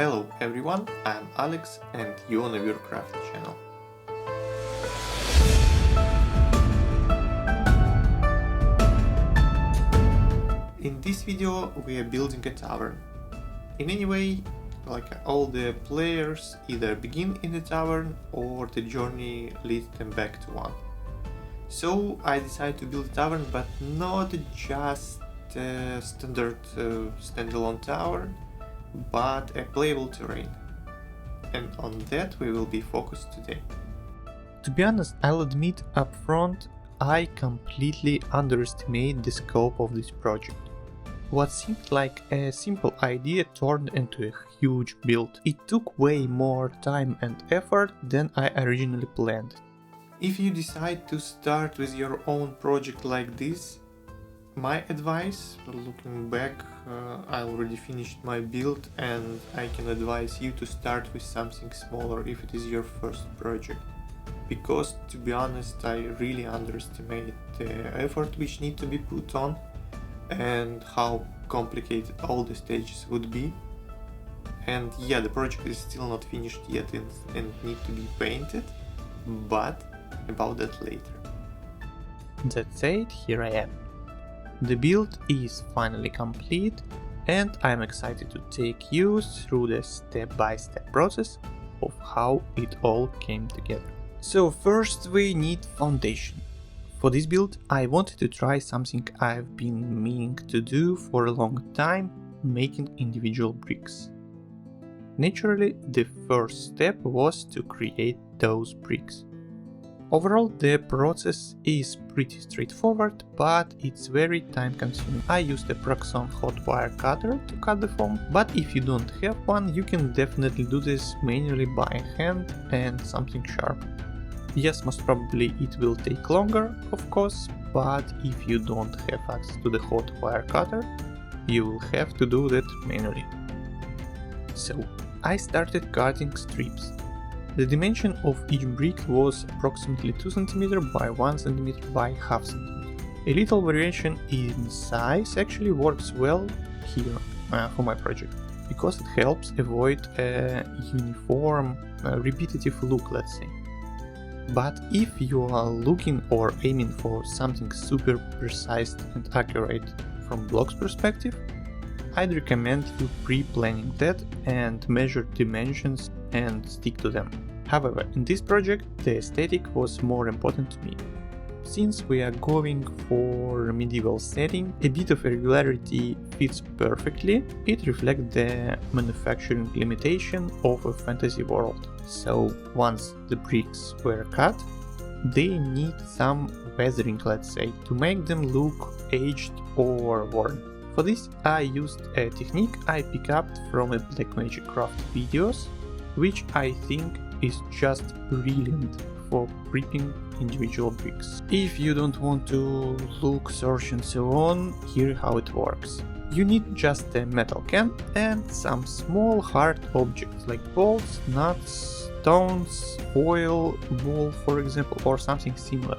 Hello everyone, I'm Alex and you're on the Virr channel. In this video we are building a tavern. In any way, all the players either begin in the tavern or the journey leads them back to one. So I decided to build a tavern, but not just a standard standalone tavern, but a playable terrain. And on that we will be focused today. To be honest, I'll admit up front, I completely underestimate the scope of this project. What seemed like a simple idea turned into a huge build. It took way more time and effort than I originally planned. If you decide to start with your own project like this, my advice, looking back, I already finished my build and I can advise you to start with something smaller if it is your first project. Because to be honest, I really underestimate the effort which need to be put on and how complicated all the stages would be. And yeah, the project is still not finished yet and need to be painted, but about that later. That said, here I am. The build is finally complete and I'm excited to take you through the step-by-step process of how it all came together. So first we need foundation. For this build I wanted to try something I've been meaning to do for a long time, making individual bricks. Naturally, the first step was to create those bricks. Overall, the process is pretty straightforward, but it's very time consuming. I used a Proxon hot wire cutter to cut the foam, but if you don't have one, you can definitely do this manually by hand and something sharp. Yes, most probably it will take longer, of course, but if you don't have access to the hot wire cutter, you will have to do that manually. So, I started cutting strips. The dimension of each brick was approximately 2 cm by 1 cm by half cm. A little variation in size actually works well here for my project, because it helps avoid a uniform, repetitive look, let's say. But if you are looking or aiming for something super precise and accurate from blocks perspective, I'd recommend you pre-planning that and measure dimensions and stick to them. However, in this project the aesthetic was more important to me. Since we are going for a medieval setting, a bit of irregularity fits perfectly. It reflects the manufacturing limitation of a fantasy world. So once the bricks were cut, they need some weathering, let's say, to make them look aged or worn. For this I used a technique I picked up from a Blackmagic Craft videos, which I think is just brilliant for prepping individual bricks. If you don't want to look, search and so on, here how it works. You need just a metal can and some small hard objects like bolts, nuts, stones, foil, wool for example, or something similar.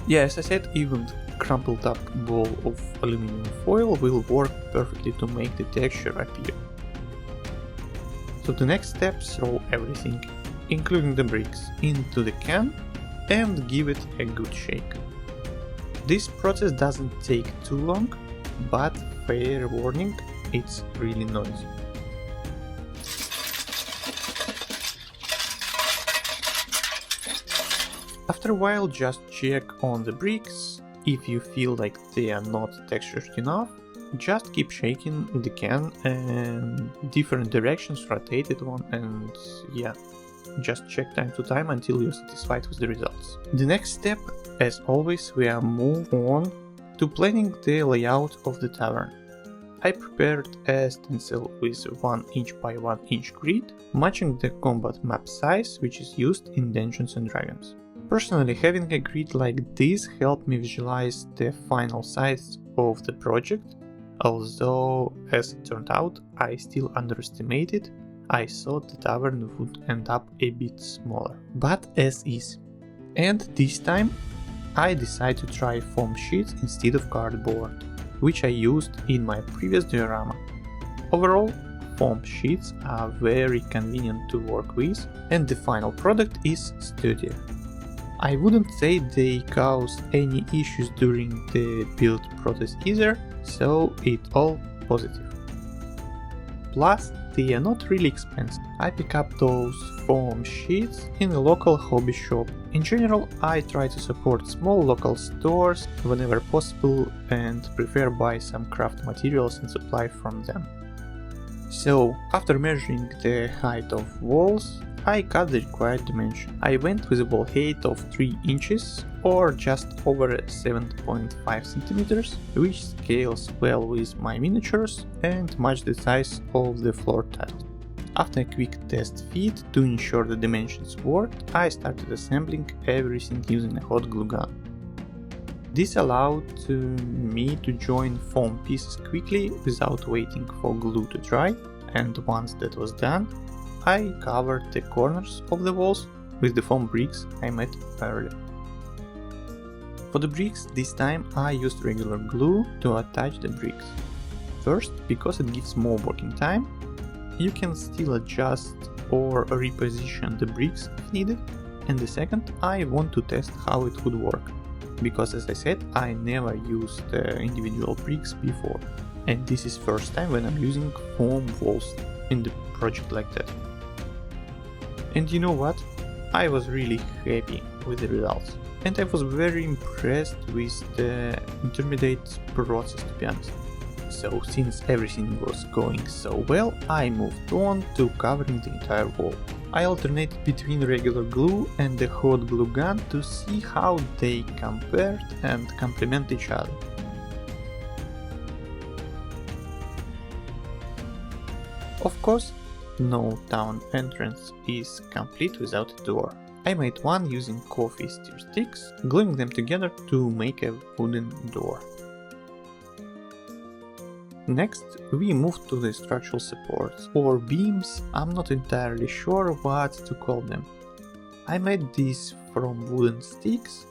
Yeah, as I said, even crumpled up ball of aluminum foil will work perfectly to make the texture appear. So the next step, throw everything, including the bricks, into the can and give it a good shake. This process doesn't take too long, but fair warning, it's really noisy. After a while, just check on the bricks. If you feel like they are not textured enough, just keep shaking the can in different directions, rotated one, and yeah, just check time to time until you're satisfied with the results. The next step, as always, we are move on to planning the layout of the tavern. I prepared a stencil with 1 inch by 1 inch grid, matching the combat map size which is used in Dungeons and Dragons. Personally, having a grid like this helped me visualize the final size of the project, although as it turned out I still underestimated. I thought the tavern would end up a bit smaller, but as is. And this time I decided to try foam sheets instead of cardboard, which I used in my previous diorama. Overall, foam sheets are very convenient to work with, and the final product is sturdier. I wouldn't say they caused any issues during the build process either, so it's all positive. Plus, they are not really expensive. I pick up those foam sheets in a local hobby shop. In general, I try to support small local stores whenever possible and prefer buy some craft materials and supply from them. So, after measuring the height of walls, I cut the required dimension. I went with a wall height of 3 inches or just over 7.5 centimeters, which scales well with my miniatures and match the size of the floor tiles. After a quick test fit to ensure the dimensions worked, I started assembling everything using a hot glue gun. This allowed me to join foam pieces quickly without waiting for glue to dry, and once that was done, I covered the corners of the walls with the foam bricks I made earlier. For the bricks, this time I used regular glue to attach the bricks. First, because it gives more working time, you can still adjust or reposition the bricks if needed, and the second, I want to test how it would work, because as I said, I never used individual bricks before, and this is first time when I'm using foam walls in the project like that. And you know what? I was really happy with the results, and I was very impressed with the intermediate process, to be honest. So since everything was going so well, I moved on to covering the entire wall. I alternated between regular glue and the hot glue gun to see how they compared and complement each other. Of course, no town entrance is complete without a door. I made one using coffee stir sticks, gluing them together to make a wooden door. Next, we moved to the structural supports, or beams, I'm not entirely sure what to call them. I made these from wooden sticks.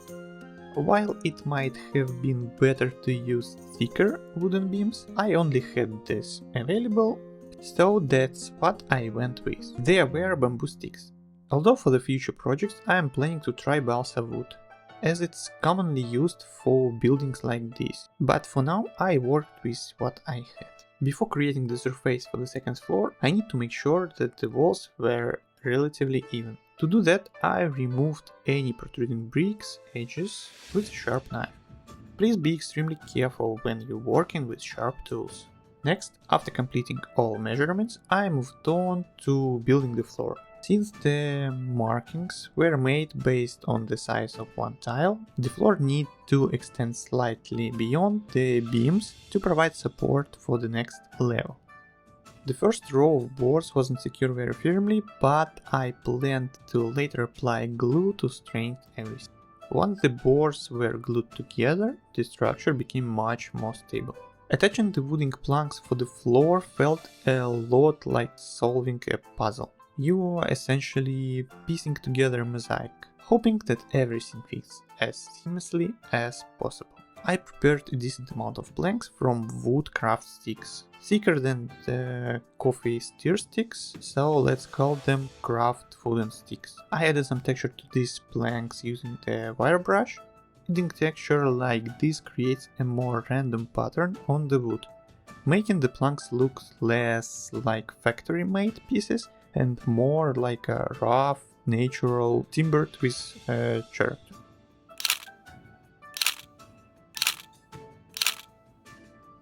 While it might have been better to use thicker wooden beams, I only had this available, so that's what I went with. They were bamboo sticks. Although for the future projects I am planning to try balsa wood, as it's commonly used for buildings like this, but for now I worked with what I had. Before creating the surface for the second floor, I need to make sure that the walls were relatively even. To do that, I removed any protruding bricks edges with a sharp knife. Please be extremely careful when you're working with sharp tools. Next, after completing all measurements, I moved on to building the floor. Since the markings were made based on the size of one tile, the floor needed to extend slightly beyond the beams to provide support for the next level. The first row of boards wasn't secured very firmly, but I planned to later apply glue to strengthen everything. Once the boards were glued together, the structure became much more stable. Attaching the wooden planks for the floor felt a lot like solving a puzzle. You are essentially piecing together a mosaic, hoping that everything fits as seamlessly as possible. I prepared a decent amount of planks from wood craft sticks, thicker than the coffee stir sticks, so let's call them craft wooden sticks. I added some texture to these planks using the wire brush. Adding texture like this creates a more random pattern on the wood, making the planks look less like factory-made pieces and more like a rough, natural timber with character.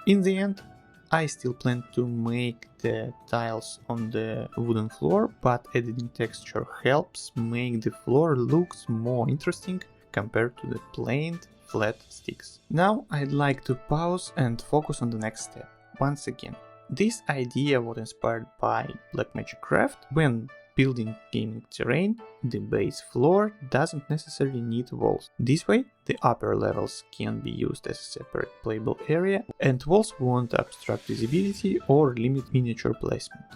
In the end, I still plan to make the tiles on the wooden floor, but adding texture helps make the floor look more interesting compared to the plain flat sticks. Now I'd like to pause and focus on the next step. Once again, this idea was inspired by Blackmagic Craft. When building gaming terrain, the base floor doesn't necessarily need walls. This way, the upper levels can be used as a separate playable area, and walls won't obstruct visibility or limit miniature placement.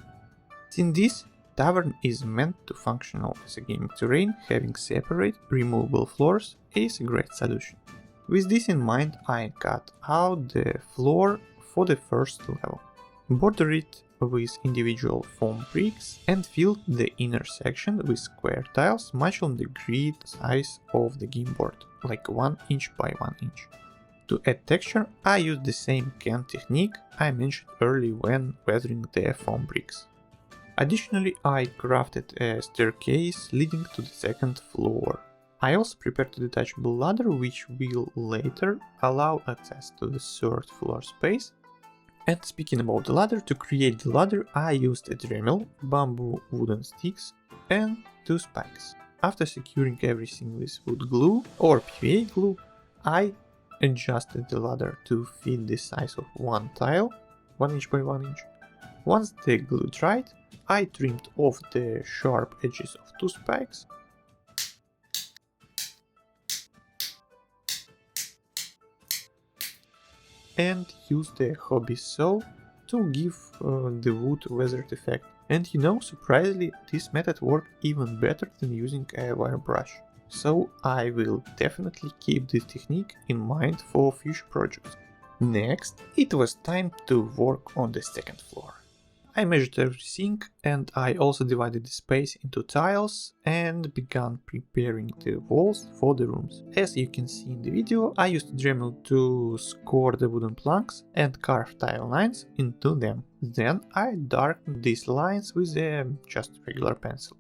Since this tavern is meant to function as a gaming terrain, having separate, removable floors is a great solution. With this in mind, I cut out the floor for the first level. Border it with individual foam bricks and fill the inner section with square tiles much on the grid size of the game board, like 1 inch by 1 inch. To add texture, I used the same can technique I mentioned earlier when weathering the foam bricks. Additionally, I crafted a staircase leading to the second floor. I also prepared a detachable ladder which will later allow access to the third floor space. And speaking about the ladder, to create the ladder I used a Dremel, bamboo wooden sticks and 2 spikes. After securing everything with wood glue or PVA glue, I adjusted the ladder to fit the size of one tile, 1 inch by 1 inch. Once the glue dried, I trimmed off the sharp edges of 2 spikes and used the hobby saw to give the wood weathered effect. And you know, surprisingly, this method worked even better than using a wire brush. So I will definitely keep this technique in mind for future projects. Next, it was time to work on the second floor. I measured everything and I also divided the space into tiles and began preparing the walls for the rooms. As you can see in the video, I used Dremel to score the wooden planks and carve tile lines into them. Then I darkened these lines with a just regular pencil.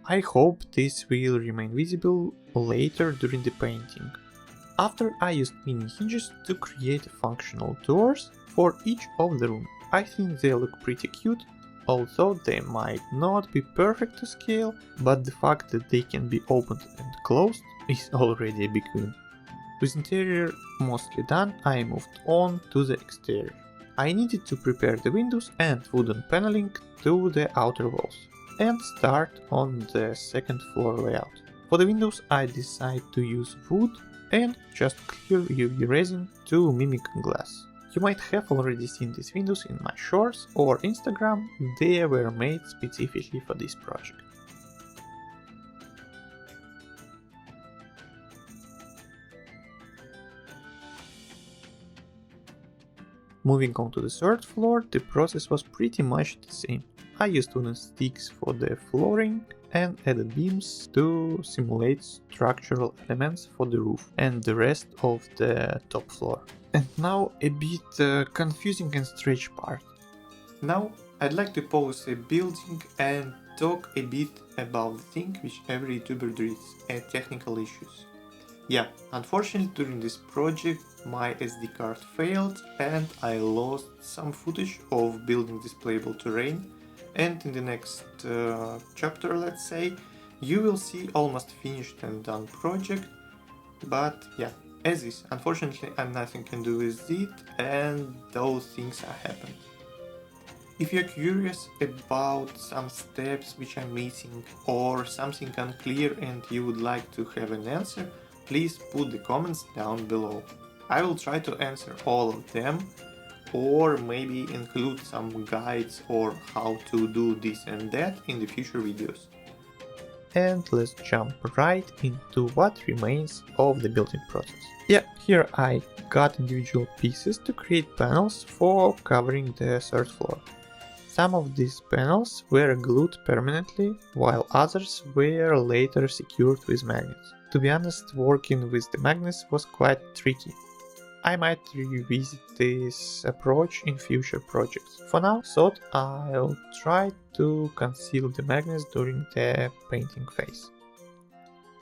I hope this will remain visible later during the painting. After I used mini hinges to create functional doors for each of the rooms. I think they look pretty cute, although they might not be perfect to scale, but the fact that they can be opened and closed is already a big win. With interior mostly done, I moved on to the exterior. I needed to prepare the windows and wooden paneling to the outer walls, and start on the second floor layout. For the windows I decided to use wood and just clear UV resin to mimic glass. You might have already seen these windows in my shorts or Instagram, they were made specifically for this project. Moving on to the third floor, the process was pretty much the same. I used wooden sticks for the flooring and added beams to simulate structural elements for the roof and the rest of the top floor. And now a bit confusing and strange part. Now I'd like to pause a building and talk a bit about the thing which every YouTuber does, technical issues. Yeah, unfortunately during this project my SD card failed and I lost some footage of building this playable terrain, and in the next chapter, let's say, you will see almost finished and done project, but yeah, as is, unfortunately nothing can do with it and those things are happened. If you're curious about some steps which I'm missing or something unclear and you would like to have an answer, please put the comments down below. I will try to answer all of them, or maybe include some guides or how to do this and that in the future videos. And let's jump right into what remains of the building process. Yeah, here I got individual pieces to create panels for covering the third floor. Some of these panels were glued permanently, while others were later secured with magnets. To be honest, working with the magnets was quite tricky. I might revisit this approach in future projects. For now, thought I'll try to conceal the magnets during the painting phase.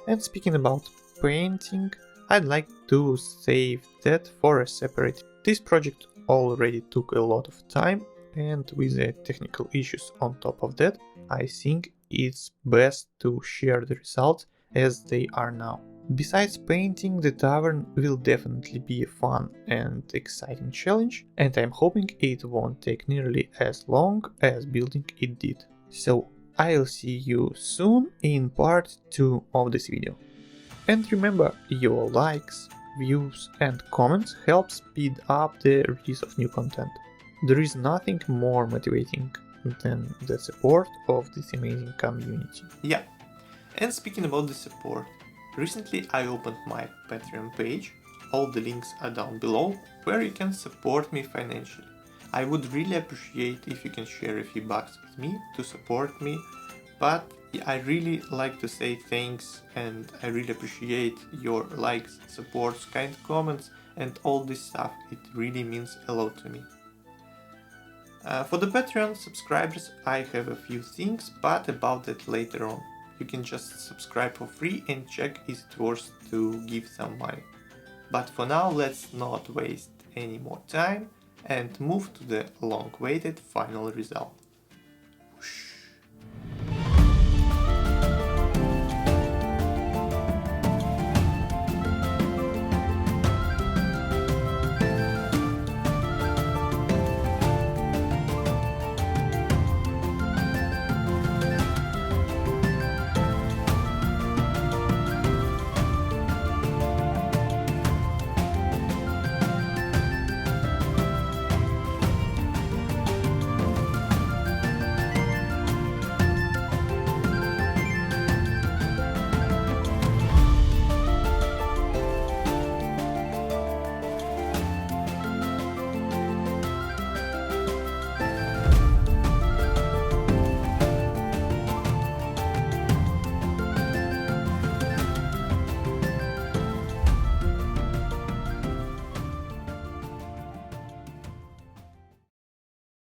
And speaking about painting, I'd like to save that for a separate. This project already took a lot of time, and with the technical issues on top of that, I think it's best to share the results as they are now. Besides painting, the tavern will definitely be a fun and exciting challenge, and I'm hoping it won't take nearly as long as building it did. So I'll see you soon in part 2 of this video. And remember, your likes, views and comments help speed up the release of new content. There is nothing more motivating than the support of this amazing community. Yeah, and speaking about the support, recently I opened my Patreon page, all the links are down below, where you can support me financially. I would really appreciate if you can share a few bucks with me to support me, but I really like to say thanks, and I really appreciate your likes, supports, kind comments and all this stuff. It really means a lot to me. For the Patreon subscribers I have a few things, but about that later on. You can just subscribe for free and check is it worth to give some money. But for now, let's not waste any more time and move to the long-awaited final result.